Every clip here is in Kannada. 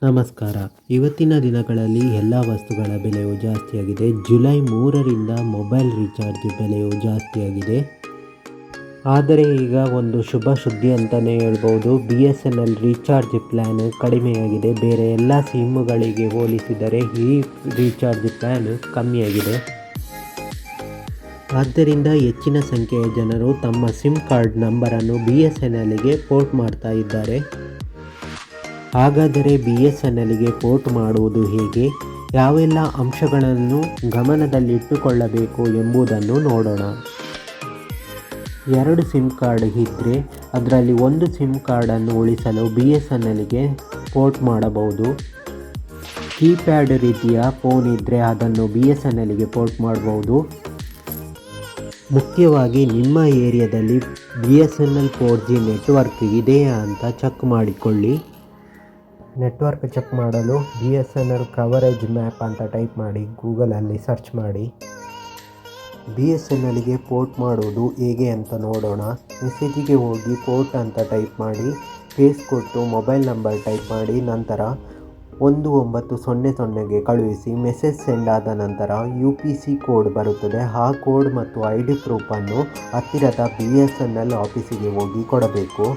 ನಮಸ್ಕಾರ. ಇವತ್ತಿನ ದಿನಗಳಲ್ಲಿ ಎಲ್ಲ ವಸ್ತುಗಳ ಬೆಲೆಯು ಜಾಸ್ತಿಯಾಗಿದೆ. ಜುಲೈ 3ರಿಂದ ಮೊಬೈಲ್ ರೀಚಾರ್ಜ್ ಬೆಲೆಯು ಜಾಸ್ತಿಯಾಗಿದೆ. ಆದರೆ ಈಗ ಒಂದು ಶುಭ ಸುದ್ದಿ ಅಂತಲೇ ಹೇಳ್ಬೋದು. BSNL ರೀಚಾರ್ಜ್ ಪ್ಲ್ಯಾನ್ ಕಡಿಮೆಯಾಗಿದೆ. ಬೇರೆ ಎಲ್ಲ ಸಿಮ್ಗಳಿಗೆ ಹೋಲಿಸಿದರೆ ಈ ರೀಚಾರ್ಜ್ ಪ್ಲ್ಯಾನ್ ಕಮ್ಮಿಯಾಗಿದೆ. ಆದ್ದರಿಂದ ಹೆಚ್ಚಿನ ಸಂಖ್ಯೆಯ ಜನರು ತಮ್ಮ ಸಿಮ್ ಕಾರ್ಡ್ ನಂಬರನ್ನು BSNLಗೆ ಪೋರ್ಟ್ ಮಾಡ್ತಾ ಇದ್ದಾರೆ. ಹಾಗಾದರೆ BSNLಗೆ ಪೋರ್ಟ್ ಮಾಡುವುದು ಹೇಗೆ? ಯಾವೆಲ್ಲ ಅಂಶಗಳನ್ನು ಗಮನದಲ್ಲಿಟ್ಟುಕೊಳ್ಳಬೇಕು ಎಂಬುದನ್ನು ನೋಡೋಣ. 2 ಸಿಮ್ ಕಾರ್ಡ್ ಇದ್ದರೆ ಅದರಲ್ಲಿ ಒಂದು ಸಿಮ್ ಕಾರ್ಡನ್ನು ಉಳಿಸಲು BSNLಗೆ ಪೋರ್ಟ್ ಮಾಡಬಹುದು. ಕೀಪ್ಯಾಡ್ ರೀತಿಯ ಫೋನ್ ಇದ್ದರೆ ಅದನ್ನು BSNLಗೆ ಪೋರ್ಟ್ ಮಾಡಬಹುದು. ಮುಖ್ಯವಾಗಿ ನಿಮ್ಮ ಏರಿಯಾದಲ್ಲಿ BSNL 4G ನೆಟ್ವರ್ಕ್ ಇದೆಯಾ ಅಂತ ಚೆಕ್ ಮಾಡಿಕೊಳ್ಳಿ. ನೆಟ್ವರ್ಕ್ ಚೆಕ್ ಮಾಡಲು BSNL ಕವರೇಜ್ ಮ್ಯಾಪ್ ಅಂತ ಟೈಪ್ ಮಾಡಿ ಗೂಗಲಲ್ಲಿ ಸರ್ಚ್ ಮಾಡಿ. BSNLಗೆ ಪೋರ್ಟ್ ಮಾಡುವುದು ಹೇಗೆ ಅಂತ ನೋಡೋಣ. ಮೆಸೇಜಿಗೆ ಹೋಗಿ ಪೋರ್ಟ್ ಅಂತ ಟೈಪ್ ಮಾಡಿ, ಸ್ಪೇಸ್ ಕೊಟ್ಟು ಮೊಬೈಲ್ ನಂಬರ್ ಟೈಪ್ ಮಾಡಿ, ನಂತರ 1900ಗೆ ಕಳುಹಿಸಿ. ಮೆಸೇಜ್ ಸೆಂಡ್ ಆದ ನಂತರ UPC ಕೋಡ್ ಬರುತ್ತದೆ. ಆ ಕೋಡ್ ಮತ್ತು ID ಪ್ರೂಫನ್ನು ಹತ್ತಿರದ BSNL ಆಫೀಸಿಗೆ ಹೋಗಿ ಕೊಡಬೇಕು.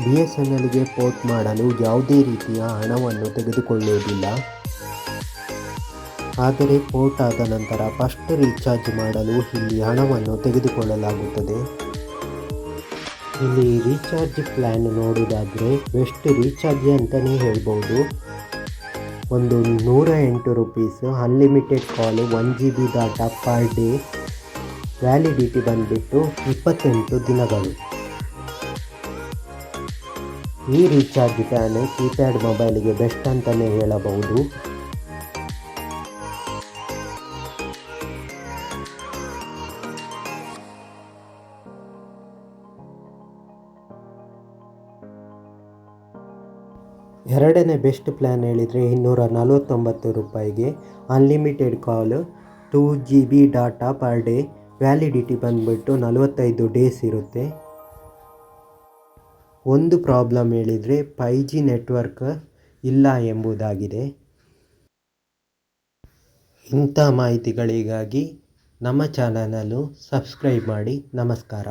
BSNLಗೆ ಪೋರ್ಟ್ ಮಾಡಲು ಯಾವುದೇ ರೀತಿಯ ಹಣವನ್ನು ತೆಗೆದುಕೊಳ್ಳುವುದಿಲ್ಲ. ಆದರೆ ಪೋರ್ಟ್ ಆದ ನಂತರ ಫಸ್ಟ್ ರೀಚಾರ್ಜ್ ಮಾಡಲು ಇಲ್ಲಿ ಹಣವನ್ನು ತೆಗೆದುಕೊಳ್ಳಲಾಗುತ್ತದೆ. ಇಲ್ಲಿ ರೀಚಾರ್ಜ್ ಪ್ಲ್ಯಾನ್ ನೋಡುವುದಾದರೆ ಬೆಸ್ಟ್ ರೀಚಾರ್ಜ್ ಅಂತಲೇ ಹೇಳ್ಬೋದು. ಒಂದು 108 ರೂಪೀಸ್, ಅನ್ಲಿಮಿಟೆಡ್ ಕಾಲು, 1 GB data per day, validity ಬಂದುಬಿಟ್ಟು 28 ದಿನಗಳು. ಈ ರೀಚಾರ್ಜ್ ಪ್ಲ್ಯಾನ್ ಕೀಪ್ಯಾಡ್ ಮೊಬೈಲಿಗೆ ಬೆಸ್ಟ್ ಅಂತಲೇ ಹೇಳಬಹುದು. ಎರಡನೇ ಬೆಸ್ಟ್ ಪ್ಲ್ಯಾನ್ ಹೇಳಿದರೆ 249 ರೂಪಾಯಿಗೆ unlimited call, 2 GB data per day, validity ಬಂದುಬಿಟ್ಟು 45 ಡೇಸ್ ಇರುತ್ತೆ. ಒಂದು ಪ್ರಾಬ್ಲಮ್ ಹೇಳಿದರೆ 5G ನೆಟ್ವರ್ಕ್ ಇಲ್ಲ ಎಂಬುದಾಗಿದೆ. ಇಂಥ ಮಾಹಿತಿಗಳಿಗಾಗಿ ನಮ್ಮ ಚಾನಲನ್ನು ಸಬ್ಸ್ಕ್ರೈಬ್ ಮಾಡಿ. ನಮಸ್ಕಾರ.